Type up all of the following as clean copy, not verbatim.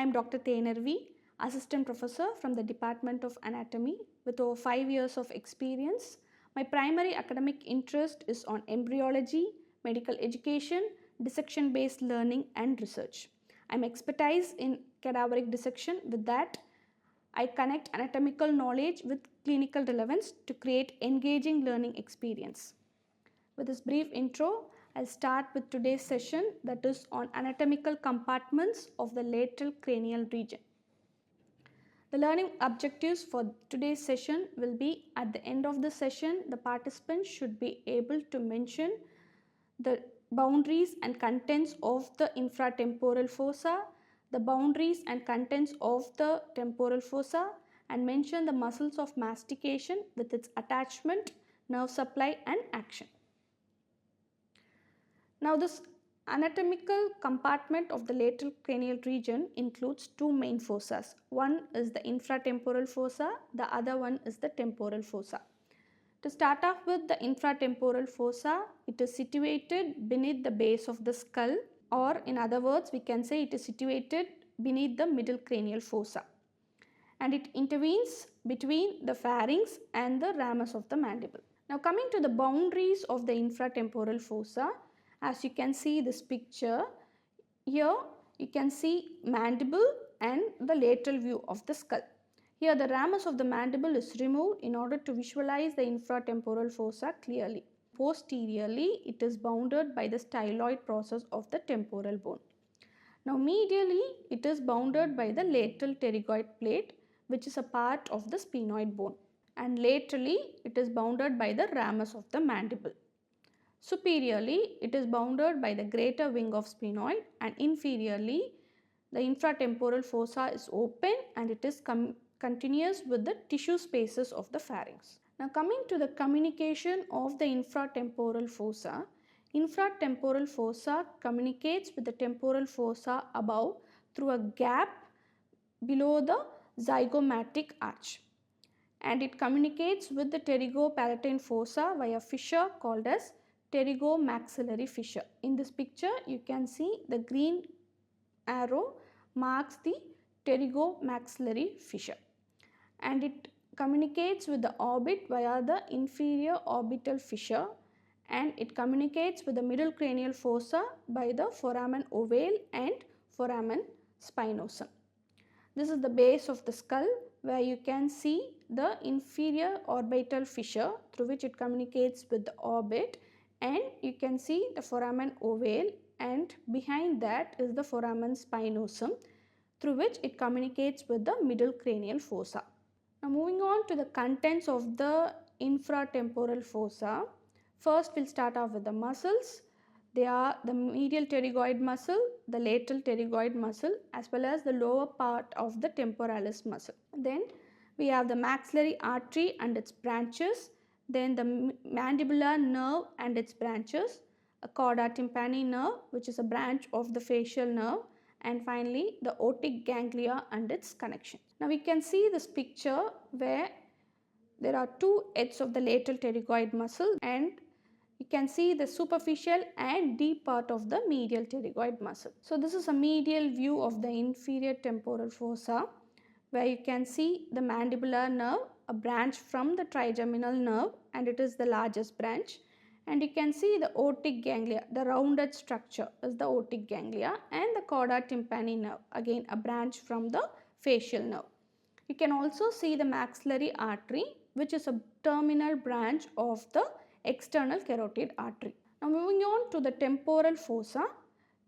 am Dr. Thenaruvi, Assistant Professor from the Department of Anatomy with over 5 years of experience. My primary academic interest is on embryology, medical education, dissection-based learning and research. I am expertise in cadaveric dissection. With that, I connect anatomical knowledge with clinical relevance to create engaging learning experience. With this brief intro, I'll start with today's session, that is on anatomical compartments of the lateral cranial region. The learning objectives for today's session will be, at the end of the session, the participants should be able to mention the boundaries and contents of the infratemporal fossa, the boundaries and contents of the temporal fossa, and mention the muscles of mastication with its attachment, nerve supply and action. Now this anatomical compartment of the lateral cranial region includes two main fossas. One is the infratemporal fossa, the other one is the temporal fossa. To start off with the infratemporal fossa, it is situated beneath the base of the skull, or in other words we can say it is situated beneath the middle cranial fossa, and it intervenes between the pharynx and the ramus of the mandible. Now coming to the boundaries of the infratemporal fossa, as you can see this picture, here you can see mandible and the lateral view of the skull. Here the ramus of the mandible is removed in order to visualize the infratemporal fossa clearly. Posteriorly, it is bounded by the styloid process of the temporal bone. Now medially, it is bounded by the lateral pterygoid plate, which is a part of the sphenoid bone, and laterally it is bounded by the ramus of the mandible. Superiorly, it is bounded by the greater wing of sphenoid, and inferiorly, the infratemporal fossa is open and it is continuous with the tissue spaces of the pharynx. Now coming to the communication of the infratemporal fossa, infratemporal fossa communicates with the temporal fossa above through a gap below the zygomatic arch, and it communicates with the pterygopalatine fossa via fissure called as pterygomaxillary fissure. In this picture you can see the green arrow marks the pterygomaxillary fissure, and it communicates with the orbit via the inferior orbital fissure, and it communicates with the middle cranial fossa by the foramen ovale and foramen spinosum. This is the base of the skull where you can see the inferior orbital fissure through which it communicates with the orbit, and you can see the foramen ovale, and behind that is the foramen spinosum through which it communicates with the middle cranial fossa. Now moving on to the contents of the infratemporal fossa, first we'll start off with the muscles. They are the medial pterygoid muscle, the lateral pterygoid muscle, as well as the lower part of the temporalis muscle. Then we have the maxillary artery and its branches, then the mandibular nerve and its branches, a chorda tympani nerve which is a branch of the facial nerve, and finally the otic ganglia and its connections. Now we can see this picture where there are two heads of the lateral pterygoid muscle, and you can see the superficial and deep part of the medial pterygoid muscle. So this is a medial view of the inferior temporal fossa, where you can see the mandibular nerve, a branch from the trigeminal nerve, and it is the largest branch, and you can see the otic ganglia, the rounded structure is the otic ganglia, and the chorda tympani nerve, again a branch from the facial nerve. You can also see the maxillary artery, which is a terminal branch of the external carotid artery. Now moving on to the temporal fossa.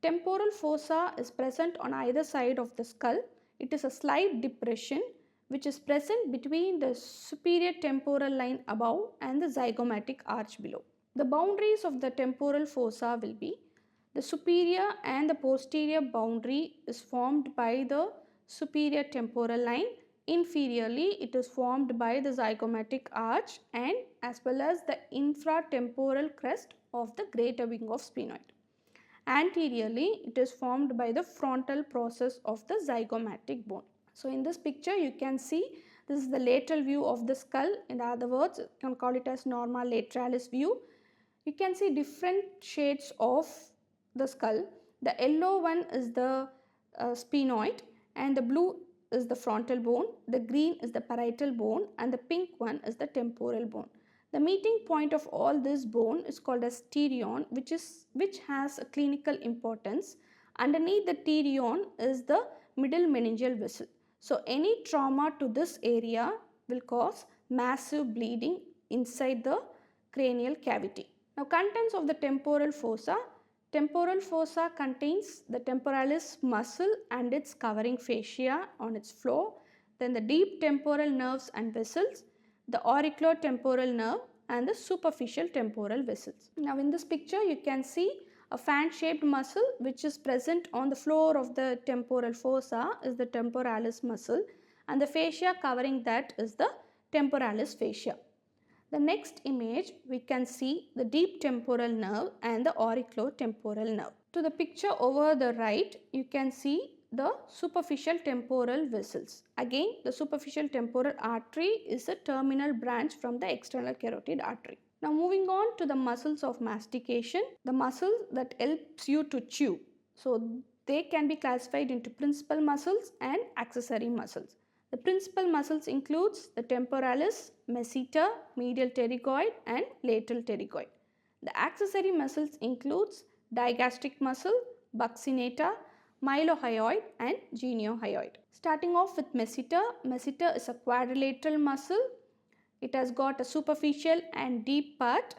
Temporal fossa is present on either side of the skull. It is a slight depression which is present between the superior temporal line above and the zygomatic arch below. The boundaries of the temporal fossa will be the superior and the posterior boundary is formed by the superior temporal line. Inferiorly, it is formed by the zygomatic arch and as well as the infratemporal crest of the greater wing of sphenoid. Anteriorly, it is formed by the frontal process of the zygomatic bone. So in this picture you can see this is the lateral view of the skull. In other words, you can call it as norma lateralis view. You can see different shades of the skull. The yellow one is the sphenoid, and the blue is the frontal bone, the green is the parietal bone, and the pink one is the temporal bone. The meeting point of all this bone is called as pterion, which has a clinical importance. Underneath the pterion is the middle meningeal vessel. So any trauma to this area will cause massive bleeding inside the cranial cavity. Now, contents of the temporal fossa. Temporal fossa contains the temporalis muscle and its covering fascia on its floor, then the deep temporal nerves and vessels, the auriculotemporal nerve and the superficial temporal vessels. Now, in this picture you can see a fan shaped muscle which is present on the floor of the temporal fossa is the temporalis muscle, and the fascia covering that is the temporalis fascia. The next image we can see the deep temporal nerve and the auriculotemporal nerve. To the picture over the right you can see the superficial temporal vessels. Again, the superficial temporal artery is a terminal branch from the external carotid artery. Now moving on to the muscles of mastication, the muscle that helps you to chew. So they can be classified into principal muscles and accessory muscles. The principal muscles includes the temporalis, masseter, medial pterygoid and lateral pterygoid. The accessory muscles includes digastric muscle, buccinator, mylohyoid and geniohyoid. Starting off with masseter, masseter is a quadrilateral muscle. It has got a superficial and deep part.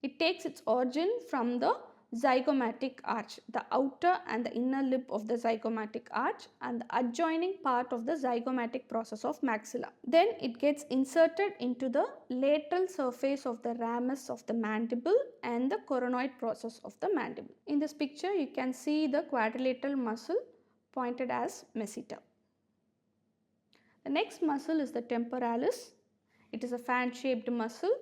It takes its origin from the zygomatic arch, the outer and the inner lip of the zygomatic arch and the adjoining part of the zygomatic process of maxilla. Then it gets inserted into the lateral surface of the ramus of the mandible and the coronoid process of the mandible. In this picture you can see the quadrilateral muscle pointed as masseter. The next muscle is the temporalis. It is a fan shaped muscle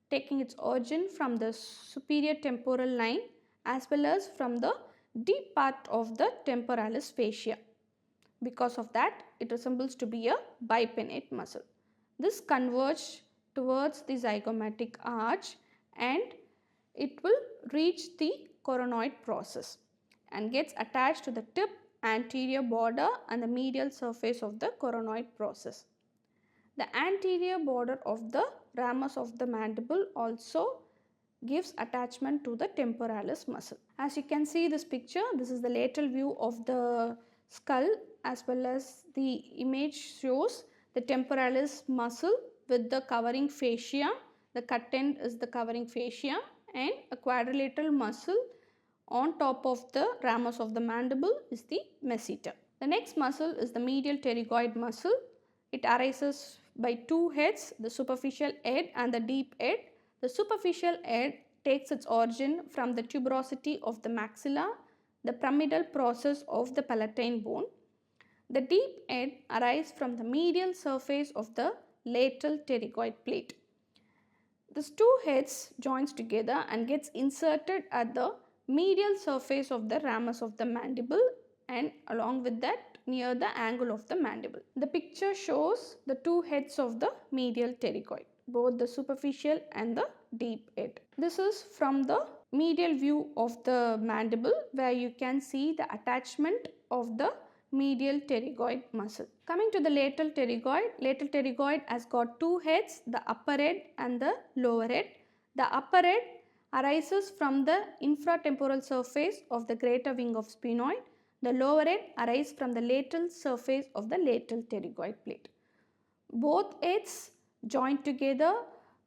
taking its origin from the superior temporal line as well as from the deep part of the temporalis fascia. Because of that, it resembles to be a bipinnate muscle. This converges towards the zygomatic arch and it will reach the coronoid process and gets attached to the tip, anterior border and the medial surface of the coronoid process. The anterior border of the ramus of the mandible also gives attachment to the temporalis muscle. As you can see this picture, this is the lateral view of the skull as well as the image shows the temporalis muscle with the covering fascia. The cut end is the covering fascia and a quadrilateral muscle on top of the ramus of the mandible is the masseter. The next muscle is the medial pterygoid muscle. It arises by two heads, the superficial head and the deep head. The superficial head takes its origin from the tuberosity of the maxilla, the pyramidal process of the palatine bone. The deep head arises from the medial surface of the lateral pterygoid plate. These two heads joins together and gets inserted at the medial surface of the ramus of the mandible and along with that near the angle of the mandible. The picture shows the two heads of the medial pterygoid, both the superficial and the deep head. This is from the medial view of the mandible where you can see the attachment of the medial pterygoid muscle. Coming to the lateral pterygoid has got two heads, the upper head and the lower head. The upper head arises from the infratemporal surface of the greater wing of sphenoid. The lower head arises from the lateral surface of the lateral pterygoid plate. Both heads joined together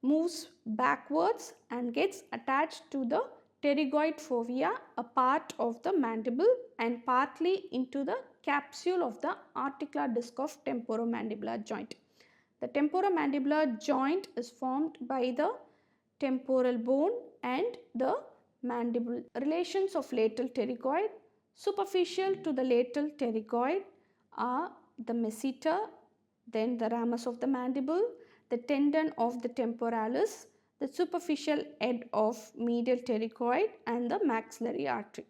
moves backwards and gets attached to the pterygoid fovea, a part of the mandible, and partly into the capsule of the articular disc of temporomandibular joint. The temporomandibular joint is formed by the temporal bone and the mandible. Relations of lateral pterygoid. Superficial to the lateral pterygoid are the masseter, then the ramus of the mandible, the tendon of the temporalis, the superficial head of medial pterygoid and the maxillary artery.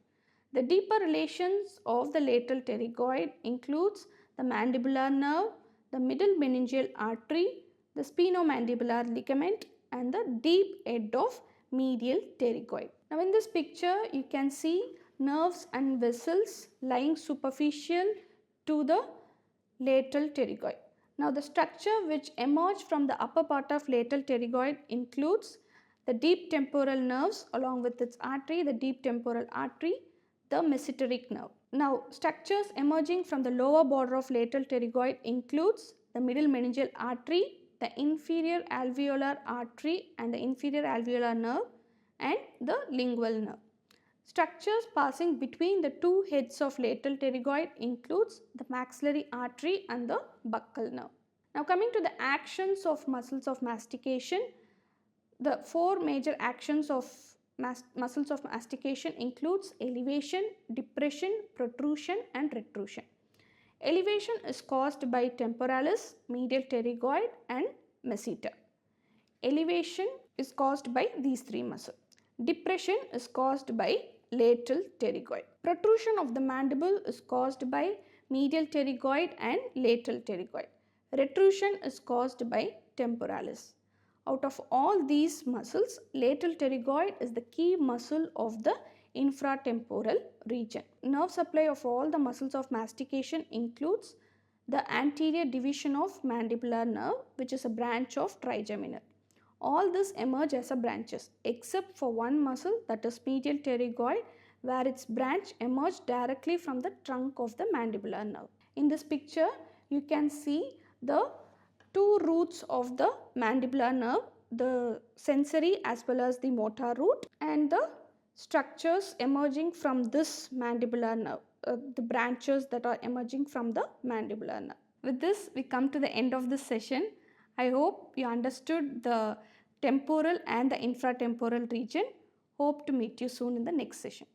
The deeper relations of the lateral pterygoid includes the mandibular nerve, the middle meningeal artery, the sphenomandibular ligament and the deep head of medial pterygoid. Now in this picture you can see nerves and vessels lying superficial to the lateral pterygoid. Now the structure which emerged from the upper part of lateral pterygoid includes the deep temporal nerves along with its artery, the deep temporal artery, the mesenteric nerve. Now structures emerging from the lower border of lateral pterygoid includes the middle meningeal artery, the inferior alveolar artery and the inferior alveolar nerve, and the lingual nerve. Structures passing between the two heads of lateral pterygoid includes the maxillary artery and the buccal nerve. Now coming to the actions of muscles of mastication, the four major actions of muscles of mastication includes elevation, depression, protrusion and retrusion. Elevation is caused by temporalis, medial pterygoid and masseter. Elevation is caused by these three muscles. Depression is caused by lateral pterygoid. Protrusion of the mandible is caused by medial pterygoid and lateral pterygoid. Retrusion is caused by temporalis. Out of all these muscles, lateral pterygoid is the key muscle of the infratemporal region. Nerve supply of all the muscles of mastication includes the anterior division of mandibular nerve, which is a branch of trigeminal. All this emerge as a branches except for one muscle, that is medial pterygoid, where its branch emerged directly from the trunk of the mandibular nerve. In this picture, you can see the two roots of the mandibular nerve, the sensory as well as the motor root, and the structures emerging from this mandibular nerve, the branches that are emerging from the mandibular nerve. With this, we come to the end of this session. I hope you understood the temporal and the infratemporal region. Hope to meet you soon in the next session.